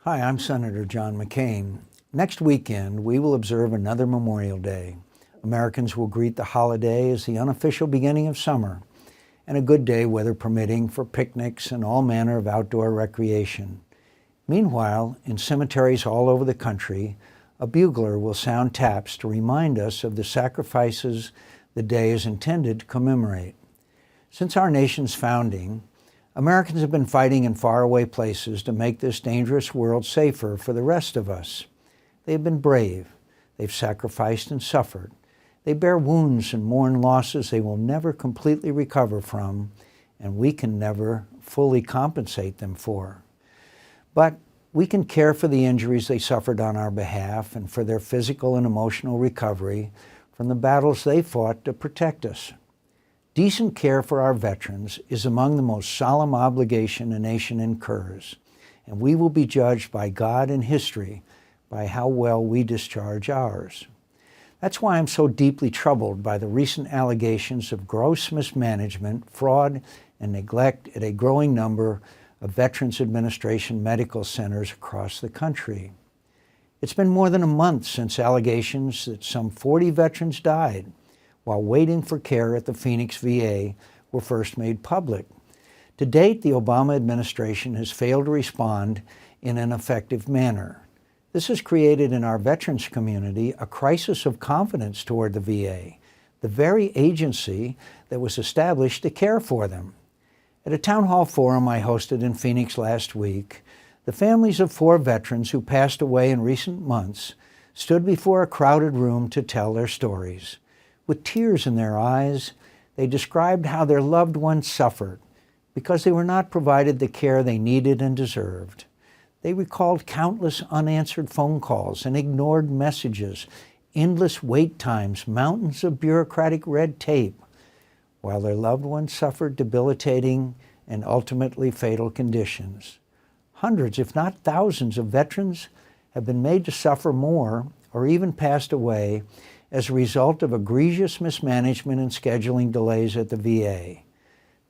Hi, I'm Senator John McCain. Next weekend, we will observe another Memorial Day. Americans will greet the holiday as the unofficial beginning of summer and a good day, weather permitting, for picnics and all manner of outdoor recreation. Meanwhile, in cemeteries all over the country, a bugler will sound taps to remind us of the sacrifices the day is intended to commemorate. Since our nation's founding, Americans have been fighting in faraway places to make this dangerous world safer for the rest of us. They have been brave. They've sacrificed and suffered. They bear wounds and mourn losses they will never completely recover from, and we can never fully compensate them for. But we can care for the injuries they suffered on our behalf and for their physical and emotional recovery from the battles they fought to protect us. Decent care for our veterans is among the most solemn obligation a nation incurs, and we will be judged by God and history by how well we discharge ours. That's why I'm so deeply troubled by the recent allegations of gross mismanagement, fraud, and neglect at a growing number of Veterans Administration medical centers across the country. It's been more than a month since allegations that some 40 veterans died while waiting for care at the Phoenix VA were first made public. To date, the Obama administration has failed to respond in an effective manner. This has created in our veterans community a crisis of confidence toward the VA, the very agency that was established to care for them. At a town hall forum I hosted in Phoenix last week, the families of 4 veterans who passed away in recent months stood before a crowded room to tell their stories. With tears in their eyes, they described how their loved ones suffered because they were not provided the care they needed and deserved. They recalled countless unanswered phone calls and ignored messages, endless wait times, mountains of bureaucratic red tape, while their loved ones suffered debilitating and ultimately fatal conditions. Hundreds, if not thousands, of veterans have been made to suffer more or even passed away as a result of egregious mismanagement and scheduling delays at the VA.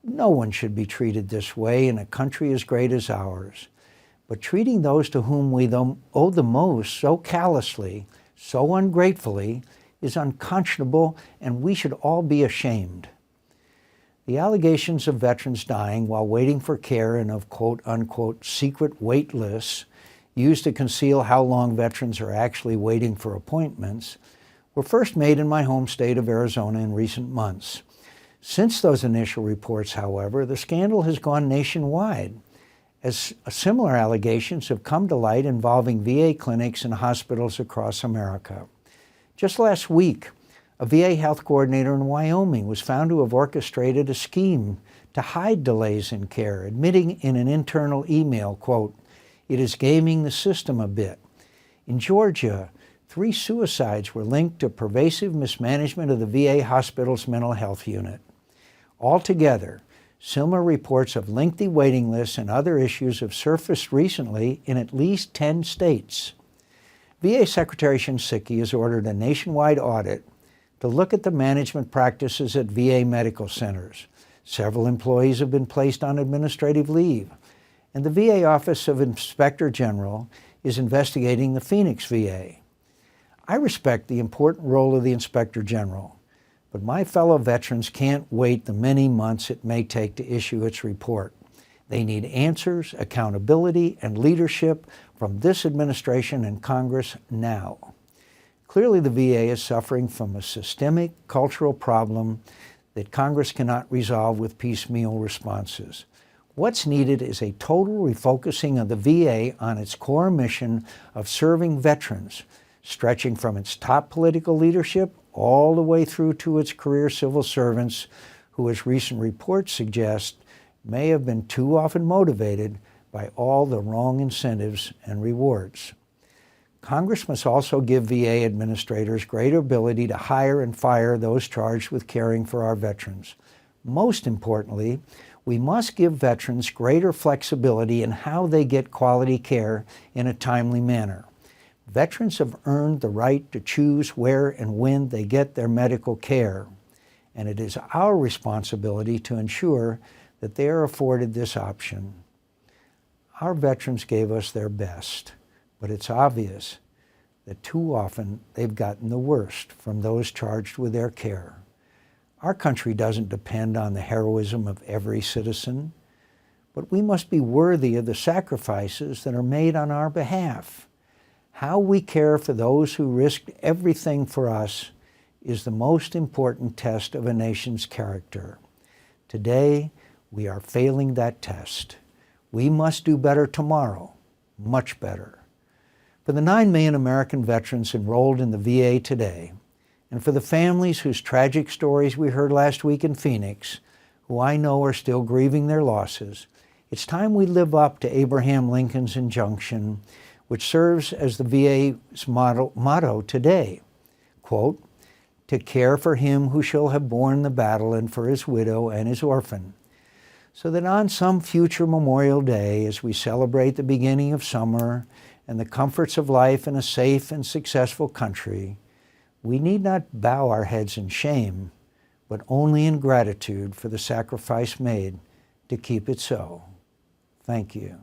No one should be treated this way in a country as great as ours. But treating those to whom we owe the most so callously, so ungratefully, is unconscionable, and we should all be ashamed. The allegations of veterans dying while waiting for care and of quote-unquote secret wait lists used to conceal how long veterans are actually waiting for appointments were first made in my home state of Arizona in recent months. Since those initial reports, however, the scandal has gone nationwide, as similar allegations have come to light involving VA clinics and hospitals across America. Just last week, a VA health coordinator in Wyoming was found to have orchestrated a scheme to hide delays in care, admitting in an internal email, quote, "It is gaming the system a bit." In Georgia, 3 suicides were linked to pervasive mismanagement of the VA hospital's mental health unit. Altogether, similar reports of lengthy waiting lists and other issues have surfaced recently in at least 10 states. VA Secretary Shinseki has ordered a nationwide audit to look at the management practices at VA medical centers. Several employees have been placed on administrative leave, and the VA Office of Inspector General is investigating the Phoenix VA. I respect the important role of the Inspector General, but my fellow veterans can't wait the many months it may take to issue its report. They need answers, accountability, and leadership from this administration and Congress now. Clearly, the VA is suffering from a systemic cultural problem that Congress cannot resolve with piecemeal responses. What's needed is a total refocusing of the VA on its core mission of serving veterans, stretching from its top political leadership all the way through to its career civil servants who, as recent reports suggest, may have been too often motivated by all the wrong incentives and rewards. Congress must also give VA administrators greater ability to hire and fire those charged with caring for our veterans. Most importantly, we must give veterans greater flexibility in how they get quality care in a timely manner. Veterans have earned the right to choose where and when they get their medical care, and it is our responsibility to ensure that they are afforded this option. Our veterans gave us their best, but it's obvious that too often they've gotten the worst from those charged with their care. Our country doesn't depend on the heroism of every citizen, but we must be worthy of the sacrifices that are made on our behalf. How we care for those who risked everything for us is the most important test of a nation's character. Today, we are failing that test. We must do better tomorrow, much better. For the 9 million American veterans enrolled in the VA today, and for the families whose tragic stories we heard last week in Phoenix, who I know are still grieving their losses, it's time we live up to Abraham Lincoln's injunction, which serves as the VA's motto today, quote, "To care for him who shall have borne the battle and for his widow and his orphan," so that on some future Memorial Day, as we celebrate the beginning of summer and the comforts of life in a safe and successful country, we need not bow our heads in shame, but only in gratitude for the sacrifice made to keep it so. Thank you.